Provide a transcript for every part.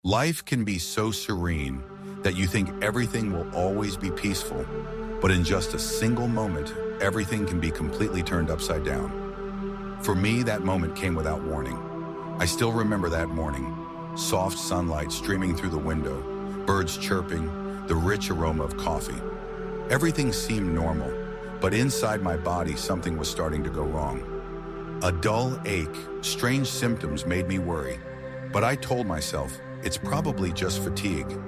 Life can be so serene that you think everything will always be peaceful, but in just a single moment, everything can be completely turned upside down. For me, that moment came without warning. I still remember that morning, soft sunlight streaming through the window, birds chirping, the rich aroma of coffee. Everything seemed normal, but inside my body, something was starting to go wrong. A dull ache, strange symptoms made me worry, but I told myself, it's probably just fatigue.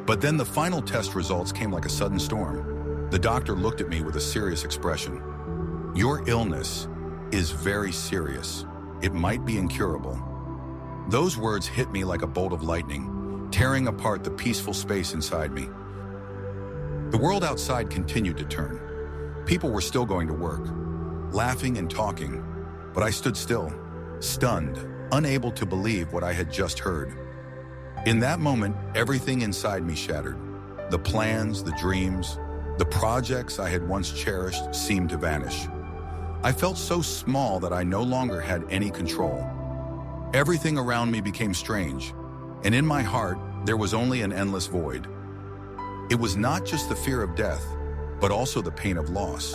But then the final test results came like a sudden storm. The doctor looked at me with a serious expression. Your illness is very serious. It might be incurable. Those words hit me like a bolt of lightning, tearing apart the peaceful space inside me. The world outside continued to turn. People were still going to work, laughing and talking, but I stood still, stunned, unable to believe what I had just heard. In that moment, everything inside me shattered. The plans, the dreams, the projects I had once cherished seemed to vanish. I felt so small that I no longer had any control. Everything around me became strange, and in my heart, there was only an endless void. It was not just the fear of death, but also the pain of loss,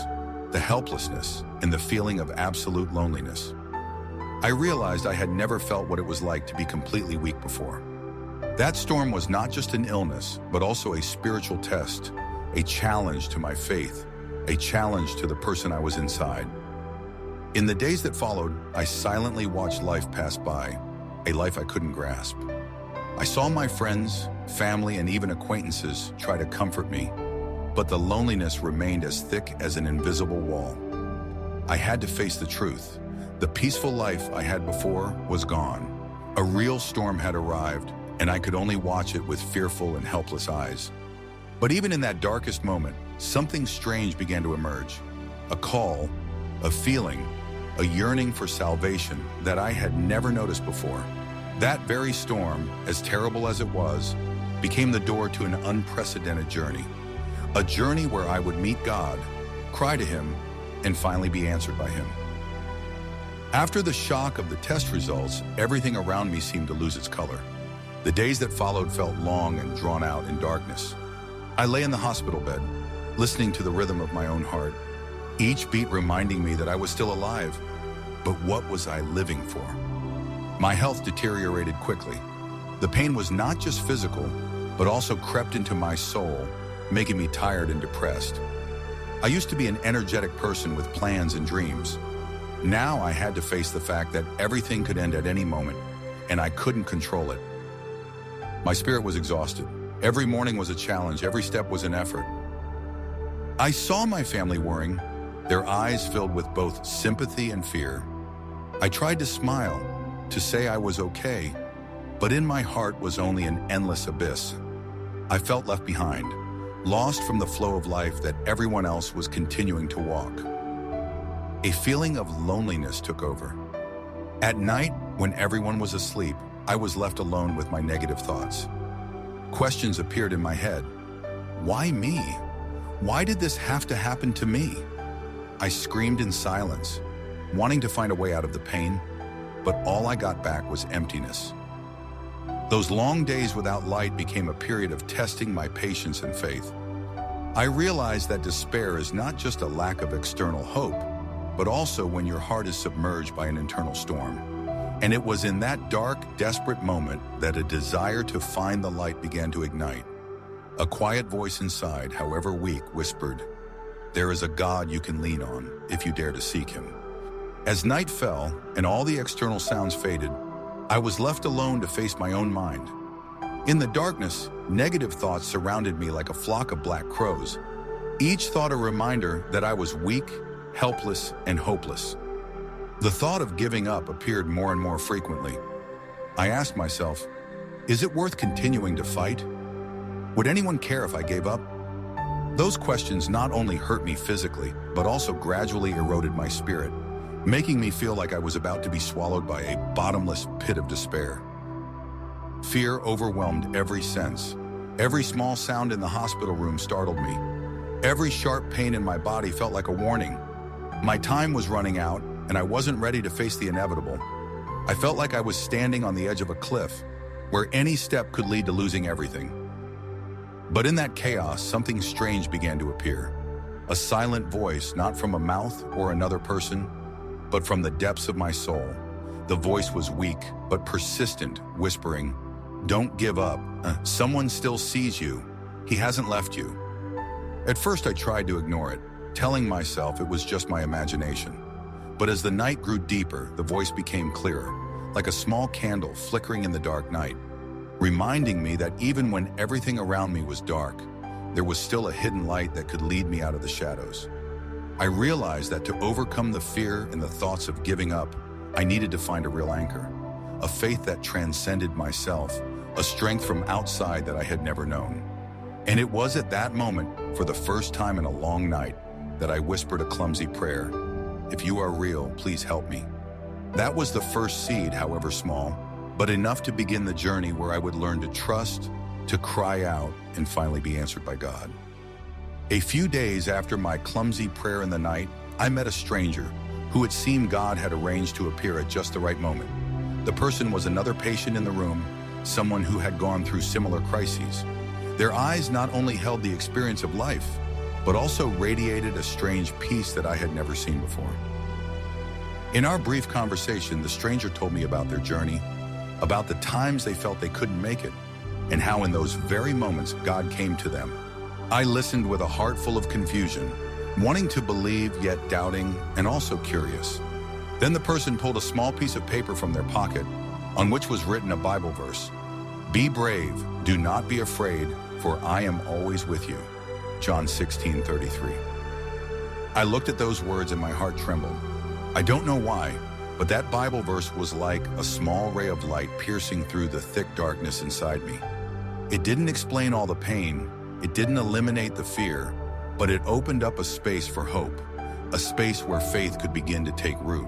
the helplessness, and the feeling of absolute loneliness. I realized I had never felt what it was like to be completely weak before. That storm was not just an illness, but also a spiritual test, a challenge to my faith, a challenge to the person I was inside. In the days that followed, I silently watched life pass by, a life I couldn't grasp. I saw my friends, family, and even acquaintances try to comfort me, but the loneliness remained as thick as an invisible wall. I had to face the truth. The peaceful life I had before was gone. A real storm had arrived, and I could only watch it with fearful and helpless eyes. But even in that darkest moment, something strange began to emerge. A call, a feeling, a yearning for salvation that I had never noticed before. That very storm, as terrible as it was, became the door to an unprecedented journey. A journey where I would meet God, cry to Him, and finally be answered by Him. After the shock of the test results, everything around me seemed to lose its color. The days that followed felt long and drawn out in darkness. I lay in the hospital bed, listening to the rhythm of my own heart, each beat reminding me that I was still alive. But what was I living for? My health deteriorated quickly. The pain was not just physical, but also crept into my soul, making me tired and depressed. I used to be an energetic person with plans and dreams. Now I had to face the fact that everything could end at any moment, and I couldn't control it. My spirit was exhausted. Every morning was a challenge. Every step was an effort. I saw my family worrying, their eyes filled with both sympathy and fear. I tried to smile, to say I was okay, but in my heart was only an endless abyss. I felt left behind, lost from the flow of life that everyone else was continuing to walk. A feeling of loneliness took over. At night, when everyone was asleep, I was left alone with my negative thoughts. Questions appeared in my head. Why me? Why did this have to happen to me? I screamed in silence, wanting to find a way out of the pain, but all I got back was emptiness. Those long days without light became a period of testing my patience and faith. I realized that despair is not just a lack of external hope, but also when your heart is submerged by an internal storm. And it was in that dark, desperate moment that a desire to find the light began to ignite. A quiet voice inside, however weak, whispered, "There is a God you can lean on if you dare to seek Him." As night fell and all the external sounds faded, I was left alone to face my own mind. In the darkness, negative thoughts surrounded me like a flock of black crows, each thought a reminder that I was weak, helpless, and hopeless. The thought of giving up appeared more and more frequently. I asked myself, is it worth continuing to fight? Would anyone care if I gave up? Those questions not only hurt me physically, but also gradually eroded my spirit, making me feel like I was about to be swallowed by a bottomless pit of despair. Fear overwhelmed every sense. Every small sound in the hospital room startled me. Every sharp pain in my body felt like a warning. My time was running out, and I wasn't ready to face the inevitable. I felt like I was standing on the edge of a cliff, where any step could lead to losing everything. But in that chaos, something strange began to appear. A silent voice, not from a mouth or another person, but from the depths of my soul. The voice was weak, but persistent, whispering, "Don't give up. Someone still sees you. He hasn't left you." At first, I tried to ignore it, telling myself it was just my imagination. But as the night grew deeper, the voice became clearer, like a small candle flickering in the dark night, reminding me that even when everything around me was dark, there was still a hidden light that could lead me out of the shadows. I realized that to overcome the fear and the thoughts of giving up, I needed to find a real anchor, a faith that transcended myself, a strength from outside that I had never known. And it was at that moment, for the first time in a long night, that I whispered a clumsy prayer, "If you are real, please help me." That was the first seed, however small, but enough to begin the journey where I would learn to trust, to cry out, and finally be answered by God. A few days after my clumsy prayer in the night, I met a stranger who it seemed God had arranged to appear at just the right moment. The person was another patient in the room, someone who had gone through similar crises. Their eyes not only held the experience of life, but also radiated a strange peace that I had never seen before. In our brief conversation, the stranger told me about their journey, about the times they felt they couldn't make it, and how in those very moments God came to them. I listened with a heart full of confusion, wanting to believe yet doubting and also curious. Then the person pulled a small piece of paper from their pocket on which was written a Bible verse. "Be brave, do not be afraid, for I am always with you." John 16:33. I looked at those words and my heart trembled. I don't know why, but that Bible verse was like a small ray of light piercing through the thick darkness inside me. It didn't explain all the pain, it didn't eliminate the fear, but it opened up a space for hope, a space where faith could begin to take root.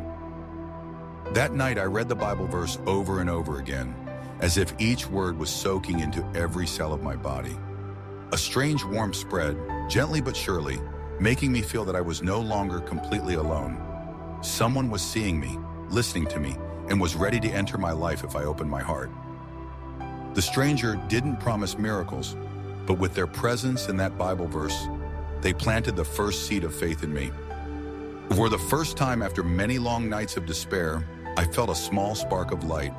That night I read the Bible verse over and over again, as if each word was soaking into every cell of my body. A strange warmth spread, gently but surely, making me feel that I was no longer completely alone. Someone was seeing me, listening to me, and was ready to enter my life if I opened my heart. The stranger didn't promise miracles, but with their presence in that Bible verse, they planted the first seed of faith in me. For the first time after many long nights of despair, I felt a small spark of light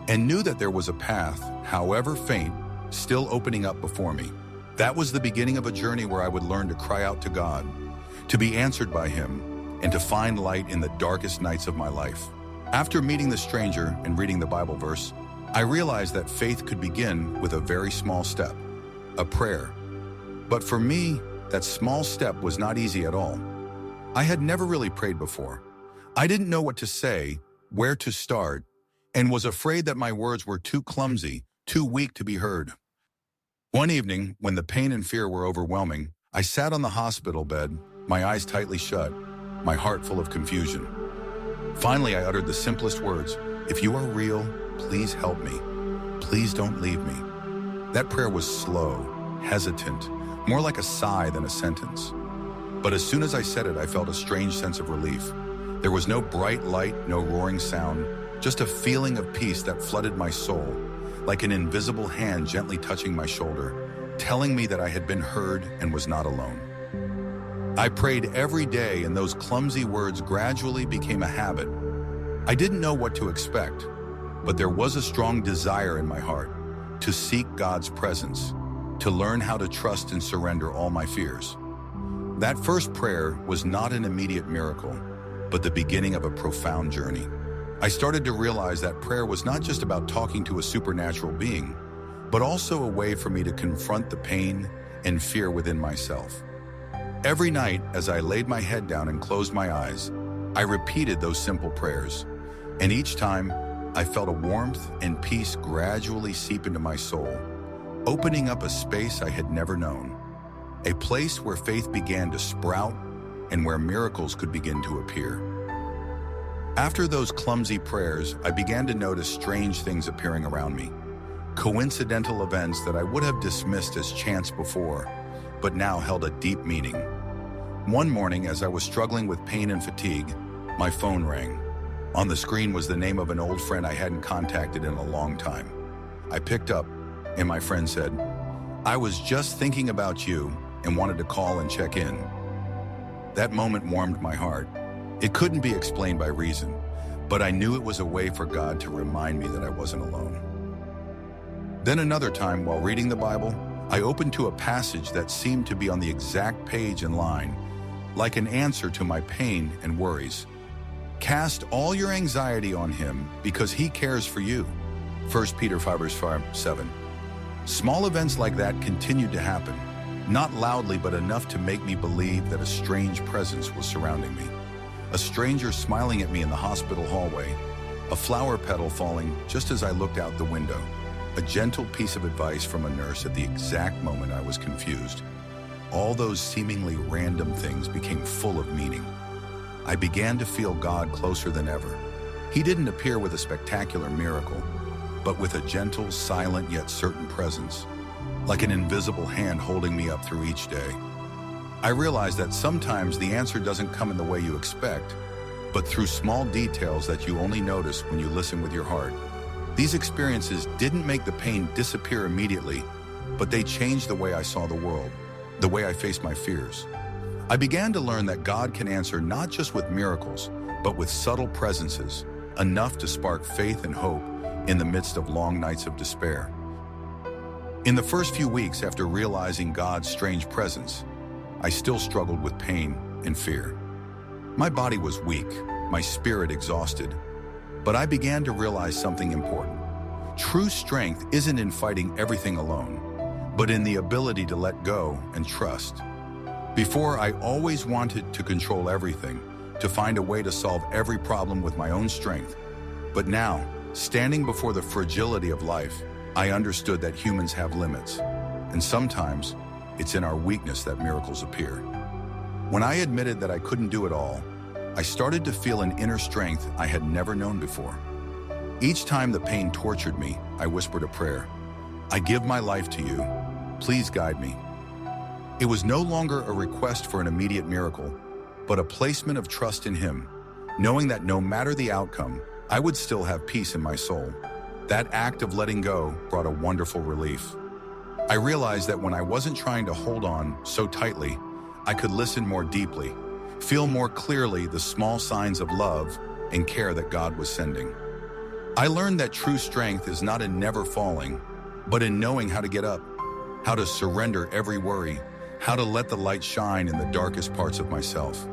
and knew that there was a path, however faint, still opening up before me. That was the beginning of a journey where I would learn to cry out to God, to be answered by Him, and to find light in the darkest nights of my life. After meeting the stranger and reading the Bible verse, I realized that faith could begin with a very small step, a prayer. But for me, that small step was not easy at all. I had never really prayed before. I didn't know what to say, where to start, and was afraid that my words were too clumsy, too weak to be heard. One evening, when the pain and fear were overwhelming, I sat on the hospital bed, my eyes tightly shut, my heart full of confusion. Finally, I uttered the simplest words, "If you are real, please help me. Please don't leave me." That prayer was slow, hesitant, more like a sigh than a sentence. But as soon as I said it, I felt a strange sense of relief. There was no bright light, no roaring sound, just a feeling of peace that flooded my soul, like an invisible hand gently touching my shoulder, telling me that I had been heard and was not alone. I prayed every day, and those clumsy words gradually became a habit. I didn't know what to expect, but there was a strong desire in my heart to seek God's presence, to learn how to trust and surrender all my fears. That first prayer was not an immediate miracle, but the beginning of a profound journey. I started to realize that prayer was not just about talking to a supernatural being, but also a way for me to confront the pain and fear within myself. Every night, as I laid my head down and closed my eyes, I repeated those simple prayers, and each time, I felt a warmth and peace gradually seep into my soul, opening up a space I had never known, a place where faith began to sprout and where miracles could begin to appear. After those clumsy prayers, I began to notice strange things appearing around me, coincidental events that I would have dismissed as chance before, but now held a deep meaning. One morning, as I was struggling with pain and fatigue, my phone rang. On the screen was the name of an old friend I hadn't contacted in a long time. I picked up, and my friend said, "I was just thinking about you and wanted to call and check in." That moment warmed my heart. It couldn't be explained by reason, but I knew it was a way for God to remind me that I wasn't alone. Then another time, while reading the Bible, I opened to a passage that seemed to be on the exact page and line, like an answer to my pain and worries. "Cast all your anxiety on him because he cares for you." 1 Peter 5 verse 7. Small events like that continued to happen, not loudly but enough to make me believe that a strange presence was surrounding me. A stranger smiling at me in the hospital hallway, a flower petal falling just as I looked out the window, a gentle piece of advice from a nurse at the exact moment I was confused. All those seemingly random things became full of meaning. I began to feel God closer than ever. He didn't appear with a spectacular miracle, but with a gentle, silent yet certain presence, like an invisible hand holding me up through each day. I realized that sometimes the answer doesn't come in the way you expect, but through small details that you only notice when you listen with your heart. These experiences didn't make the pain disappear immediately, but they changed the way I saw the world, the way I faced my fears. I began to learn that God can answer not just with miracles, but with subtle presences, enough to spark faith and hope in the midst of long nights of despair. In the first few weeks after realizing God's strange presence, I still struggled with pain and fear. My body was weak, my spirit exhausted, but I began to realize something important. True strength isn't in fighting everything alone, but in the ability to let go and trust. Before, I always wanted to control everything, to find a way to solve every problem with my own strength. But now, standing before the fragility of life, I understood that humans have limits, and sometimes it's in our weakness that miracles appear. When I admitted that I couldn't do it all, I started to feel an inner strength I had never known before. Each time the pain tortured me, I whispered a prayer. "I give my life to you. Please guide me." It was no longer a request for an immediate miracle, but a placement of trust in Him, knowing that no matter the outcome, I would still have peace in my soul. That act of letting go brought a wonderful relief. I realized that when I wasn't trying to hold on so tightly, I could listen more deeply, feel more clearly the small signs of love and care that God was sending. I learned that true strength is not in never falling, but in knowing how to get up, how to surrender every worry, how to let the light shine in the darkest parts of myself.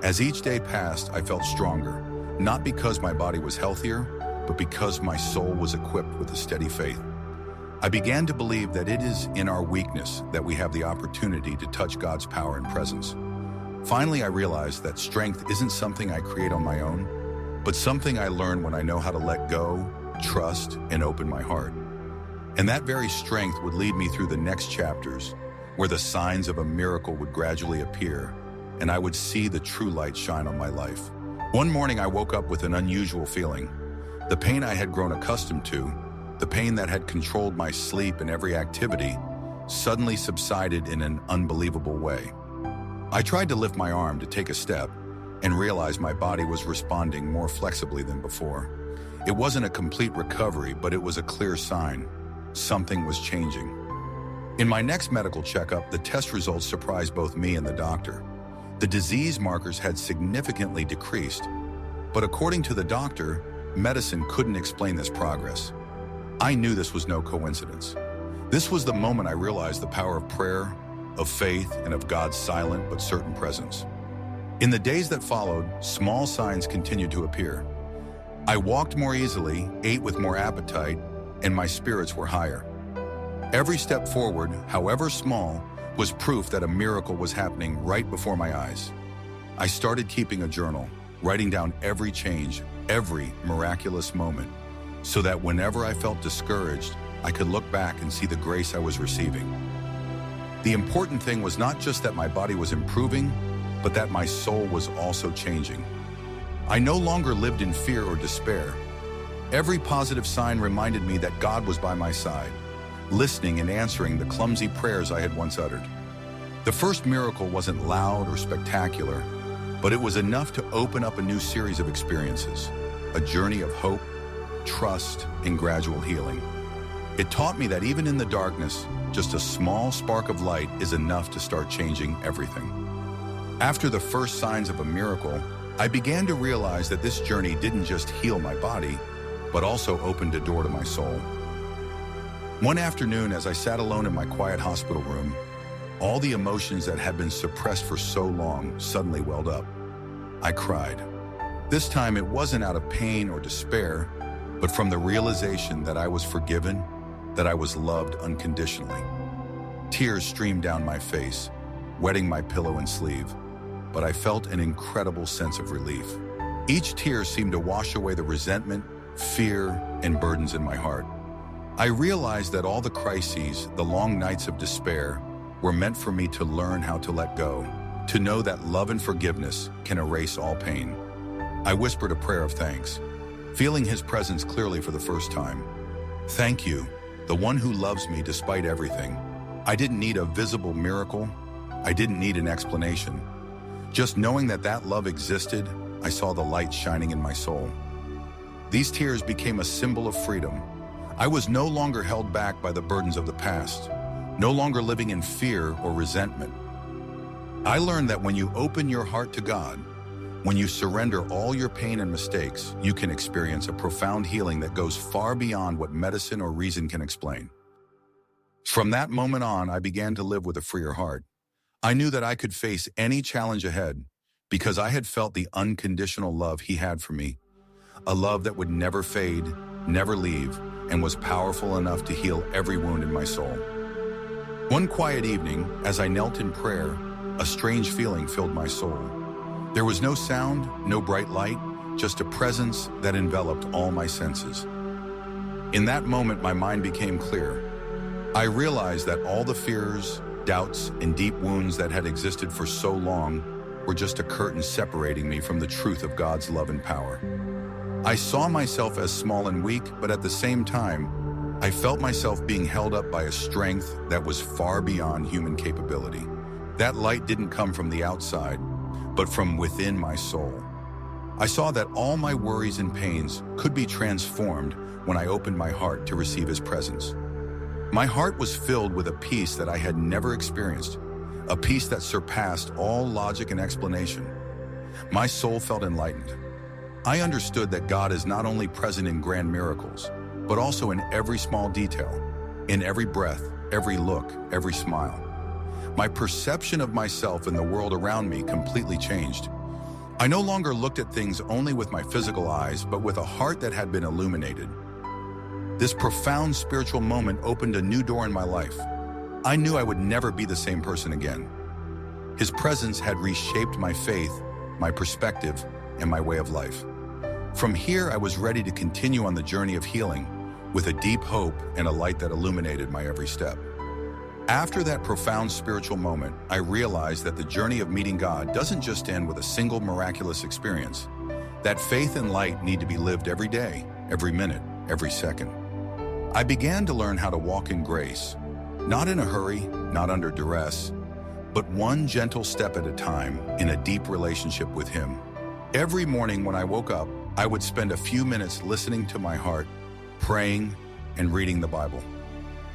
As each day passed, I felt stronger, not because my body was healthier, but because my soul was equipped with a steady faith. I began to believe that it is in our weakness that we have the opportunity to touch God's power and presence. Finally, I realized that strength isn't something I create on my own, but something I learn when I know how to let go, trust, and open my heart. And that very strength would lead me through the next chapters, where the signs of a miracle would gradually appear, and I would see the true light shine on my life. One morning, I woke up with an unusual feeling. The pain I had grown accustomed to, the pain that had controlled my sleep and every activity, suddenly subsided in an unbelievable way. I tried to lift my arm to take a step and realized my body was responding more flexibly than before. It wasn't a complete recovery, but it was a clear sign. Something was changing. In my next medical checkup, the test results surprised both me and the doctor. The disease markers had significantly decreased, but according to the doctor, medicine couldn't explain this progress. I knew this was no coincidence. This was the moment I realized the power of prayer, of faith, and of God's silent but certain presence. In the days that followed, small signs continued to appear. I walked more easily, ate with more appetite, and my spirits were higher. Every step forward, however small, was proof that a miracle was happening right before my eyes. I started keeping a journal, writing down every change, every miraculous moment, so that whenever I felt discouraged, I could look back and see the grace I was receiving. The important thing was not just that my body was improving, but that my soul was also changing. I no longer lived in fear or despair. Every positive sign reminded me that God was by my side, listening and answering the clumsy prayers I had once uttered. The first miracle wasn't loud or spectacular, but it was enough to open up a new series of experiences, a journey of hope, trust, and gradual healing. It taught me that even in the darkness, just a small spark of light is enough to start changing everything. After the first signs of a miracle, I began to realize that this journey didn't just heal my body, but also opened a door to my soul. One afternoon, as I sat alone in my quiet hospital room, all the emotions that had been suppressed for so long suddenly welled up. I cried. This time it wasn't out of pain or despair, but from the realization that I was forgiven, that I was loved unconditionally. Tears streamed down my face, wetting my pillow and sleeve, but I felt an incredible sense of relief. Each tear seemed to wash away the resentment, fear, and burdens in my heart. I realized that all the crises, the long nights of despair, were meant for me to learn how to let go, to know that love and forgiveness can erase all pain. I whispered a prayer of thanks, feeling his presence clearly for the first time. Thank you, the one who loves me despite everything. I didn't need a visible miracle. I didn't need an explanation. Just knowing that that love existed, I saw the light shining in my soul. These tears became a symbol of freedom. I was no longer held back by the burdens of the past, no longer living in fear or resentment. I learned that when you open your heart to God, when you surrender all your pain and mistakes, you can experience a profound healing that goes far beyond what medicine or reason can explain. From that moment on, I began to live with a freer heart. I knew that I could face any challenge ahead because I had felt the unconditional love he had for me, a love that would never fade, never leave, and was powerful enough to heal every wound in my soul. One quiet evening, as I knelt in prayer, a strange feeling filled my soul. There was no sound, no bright light, just a presence that enveloped all my senses. In that moment, my mind became clear. I realized that all the fears, doubts, and deep wounds that had existed for so long were just a curtain separating me from the truth of God's love and power. I saw myself as small and weak, but at the same time, I felt myself being held up by a strength that was far beyond human capability. That light didn't come from the outside, but from within my soul. I saw that all my worries and pains could be transformed when I opened my heart to receive his presence. My heart was filled with a peace that I had never experienced, a peace that surpassed all logic and explanation. My soul felt enlightened. I understood that God is not only present in grand miracles, but also in every small detail, in every breath, every look, every smile. My perception of myself and the world around me completely changed. I no longer looked at things only with my physical eyes, but with a heart that had been illuminated. This profound spiritual moment opened a new door in my life. I knew I would never be the same person again. His presence had reshaped my faith, my perspective, and my way of life. From here, I was ready to continue on the journey of healing with a deep hope and a light that illuminated my every step. After that profound spiritual moment, I realized that the journey of meeting God doesn't just end with a single miraculous experience. That faith and light need to be lived every day, every minute, every second. I began to learn how to walk in grace, not in a hurry, not under duress, but one gentle step at a time in a deep relationship with him. Every morning when I woke up, I would spend a few minutes listening to my heart, praying, and reading the Bible.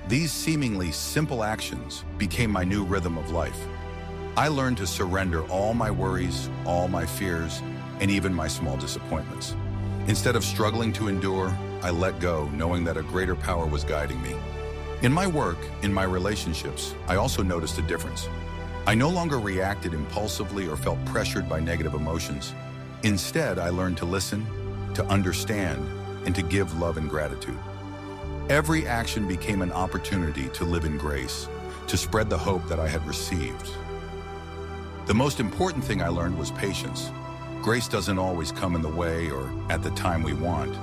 These seemingly simple actions became my new rhythm of life. I learned to surrender all my worries, all my fears, and even my small disappointments. Instead of struggling to endure, I let go, knowing that a greater power was guiding me. In my work, in my relationships, I also noticed a difference. I no longer reacted impulsively or felt pressured by negative emotions. Instead, I learned to listen, to understand, and to give love and gratitude. Every action became an opportunity to live in grace, to spread the hope that I had received. The most important thing I learned was patience. Grace doesn't always come in the way or at the time we want,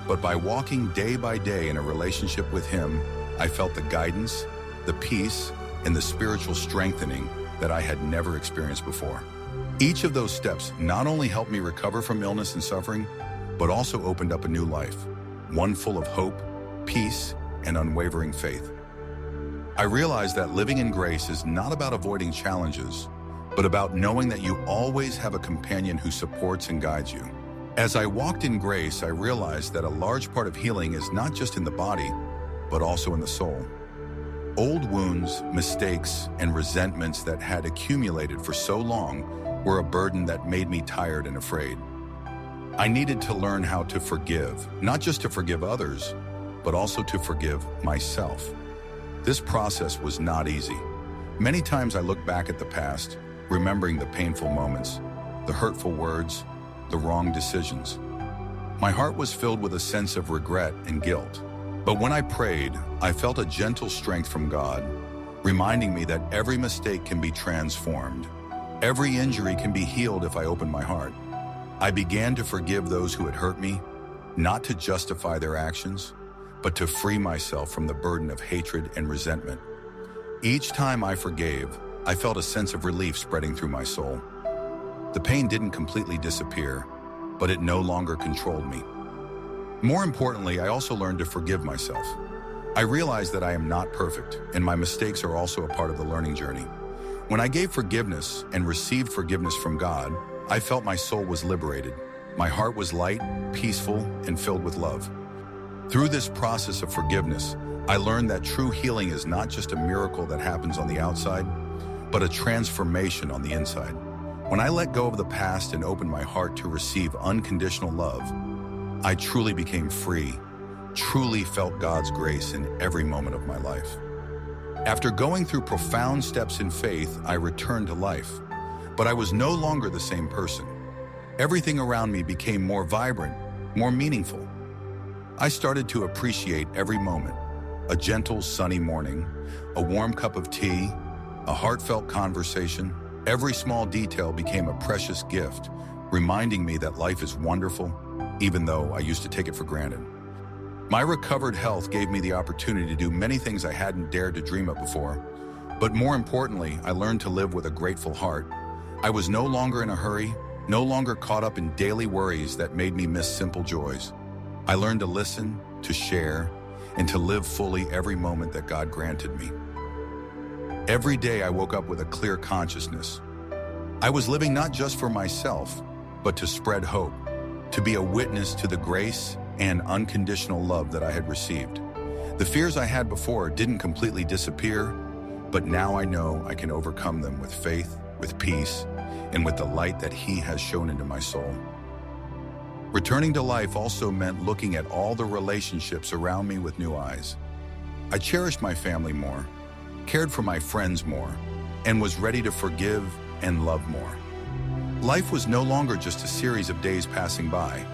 but by walking day by day in a relationship with him, I felt the guidance, the peace, and the spiritual strengthening that I had never experienced before. Each of those steps not only helped me recover from illness and suffering, but also opened up a new life, one full of hope, peace, and unwavering faith. I realized that living in grace is not about avoiding challenges, but about knowing that you always have a companion who supports and guides you. As I walked in grace, I realized that a large part of healing is not just in the body, but also in the soul. Old wounds, mistakes, and resentments that had accumulated for so long were a burden that made me tired and afraid. I needed to learn how to forgive, not just to forgive others, but also to forgive myself. This process was not easy. Many times I look back at the past, remembering the painful moments, the hurtful words, the wrong decisions. My heart was filled with a sense of regret and guilt. But when I prayed, I felt a gentle strength from God, reminding me that every mistake can be transformed. Every injury can be healed if I open my heart. I began to forgive those who had hurt me, not to justify their actions, but to free myself from the burden of hatred and resentment. Each time I forgave, I felt a sense of relief spreading through my soul. The pain didn't completely disappear, but it no longer controlled me. More importantly, I also learned to forgive myself. I realized that I am not perfect, and my mistakes are also a part of the learning journey. When I gave forgiveness and received forgiveness from God, I felt my soul was liberated. My heart was light, peaceful, and filled with love. Through this process of forgiveness, I learned that true healing is not just a miracle that happens on the outside, but a transformation on the inside. When I let go of the past and opened my heart to receive unconditional love, I truly became free, truly felt God's grace in every moment of my life. After going through profound steps in faith, I returned to life, but I was no longer the same person. Everything around me became more vibrant, more meaningful. I started to appreciate every moment: a gentle, sunny morning, a warm cup of tea, a heartfelt conversation. Every small detail became a precious gift, reminding me that life is wonderful, even though I used to take it for granted. My recovered health gave me the opportunity to do many things I hadn't dared to dream of before. But more importantly, I learned to live with a grateful heart. I was no longer in a hurry, no longer caught up in daily worries that made me miss simple joys. I learned to listen, to share, and to live fully every moment that God granted me. Every day I woke up with a clear consciousness. I was living not just for myself, but to spread hope, to be a witness to the grace and unconditional love that I had received. The fears I had before didn't completely disappear, but now I know I can overcome them with faith, with peace, and with the light that He has shown into my soul. Returning to life also meant looking at all the relationships around me with new eyes. I cherished my family more, cared for my friends more, and was ready to forgive and love more. Life was no longer just a series of days passing by.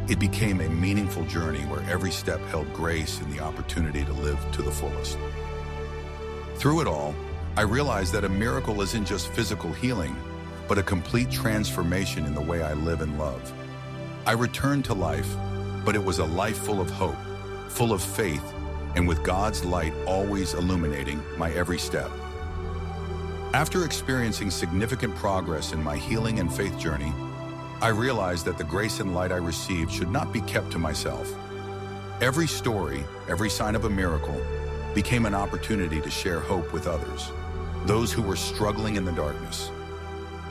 It became a meaningful journey where every step held grace and the opportunity to live to the fullest. Through it all, I realized that a miracle isn't just physical healing, but a complete transformation in the way I live and love. I returned to life, but it was a life full of hope, full of faith, and with God's light always illuminating my every step. After experiencing significant progress in my healing and faith journey, I realized that the grace and light I received should not be kept to myself. Every story, every sign of a miracle, became an opportunity to share hope with others, those who were struggling in the darkness,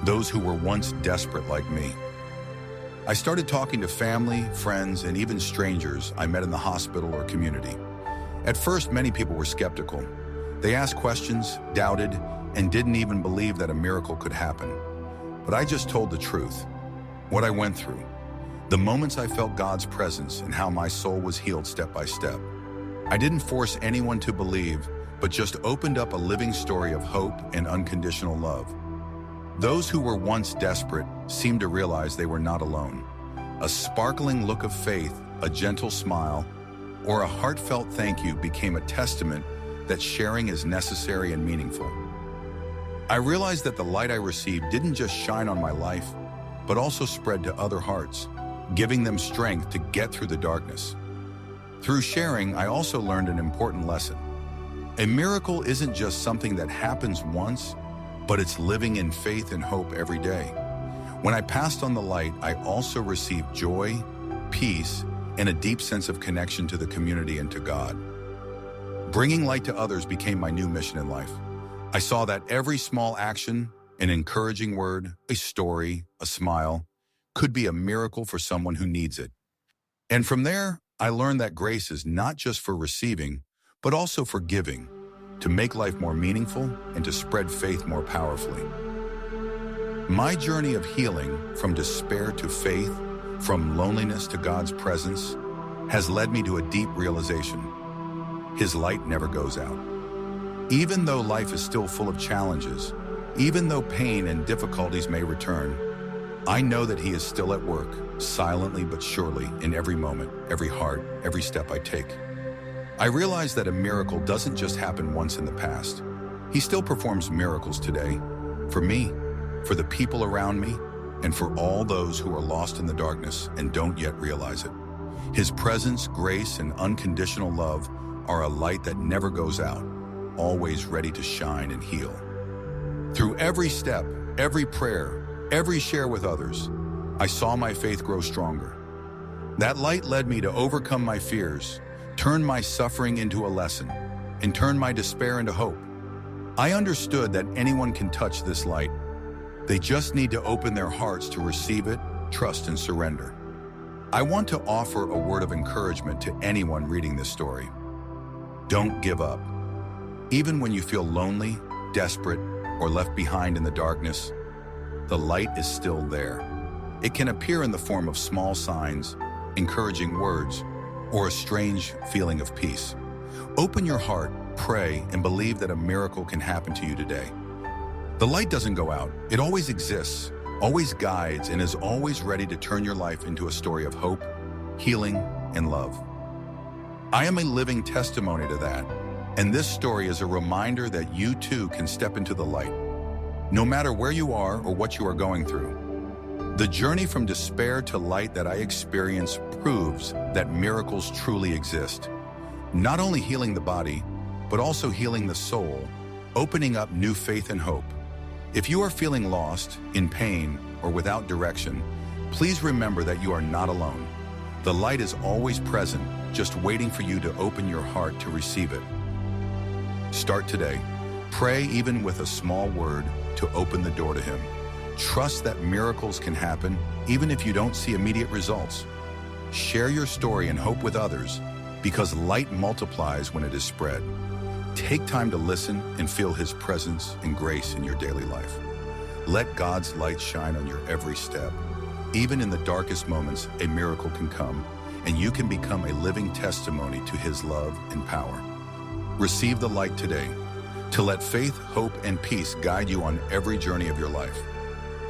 those who were once desperate like me. I started talking to family, friends, and even strangers I met in the hospital or community. At first, many people were skeptical. They asked questions, doubted, and didn't even believe that a miracle could happen. But I just told the truth, what I went through, the moments I felt God's presence, and how my soul was healed step by step. I didn't force anyone to believe, but just opened up a living story of hope and unconditional love. Those who were once desperate seemed to realize they were not alone. A sparkling look of faith, a gentle smile, or a heartfelt thank you became a testament that sharing is necessary and meaningful. I realized that the light I received didn't just shine on my life, but also spread to other hearts, giving them strength to get through the darkness. Through sharing, I also learned an important lesson. A miracle isn't just something that happens once, but it's living in faith and hope every day. When I passed on the light, I also received joy, peace, and a deep sense of connection to the community and to God. Bringing light to others became my new mission in life. I saw that every small action, an encouraging word, a story, a smile, could be a miracle for someone who needs it. And from there, I learned that grace is not just for receiving, but also for giving, to make life more meaningful and to spread faith more powerfully. My journey of healing from despair to faith, from loneliness to God's presence, has led me to a deep realization. His light never goes out. Even though life is still full of challenges, even though pain and difficulties may return, I know that He is still at work, silently but surely, in every moment, every heart, every step I take. I realize that a miracle doesn't just happen once in the past. He still performs miracles today, for me, for the people around me, and for all those who are lost in the darkness and don't yet realize it. His presence, grace, and unconditional love are a light that never goes out, always ready to shine and heal. Through every step, every prayer, every share with others, I saw my faith grow stronger. That light led me to overcome my fears, turn my suffering into a lesson, and turn my despair into hope. I understood that anyone can touch this light. They just need to open their hearts to receive it, trust, and surrender. I want to offer a word of encouragement to anyone reading this story. Don't give up. Even when you feel lonely, desperate, or left behind in the darkness, the light is still there. It can appear in the form of small signs, encouraging words, or a strange feeling of peace. Open your heart, pray, and believe that a miracle can happen to you today. The light doesn't go out. It always exists, always guides, and is always ready to turn your life into a story of hope, healing, and love. I am a living testimony to that, and this story is a reminder that you too can step into the light, no matter where you are or what you are going through. The journey from despair to light that I experience proves that miracles truly exist, not only healing the body, but also healing the soul, opening up new faith and hope. If you are feeling lost, in pain, or without direction, please remember that you are not alone. The light is always present, just waiting for you to open your heart to receive it. Start today. Pray even with a small word to open the door to Him. Trust that miracles can happen even if you don't see immediate results. Share your story and hope with others, because light multiplies when it is spread. Take time to listen and feel His presence and grace in your daily life. Let God's light shine on your every step. Even in the darkest moments, a miracle can come, and you can become a living testimony to His love and power. Receive the light today, to let faith, hope, and peace guide you on every journey of your life.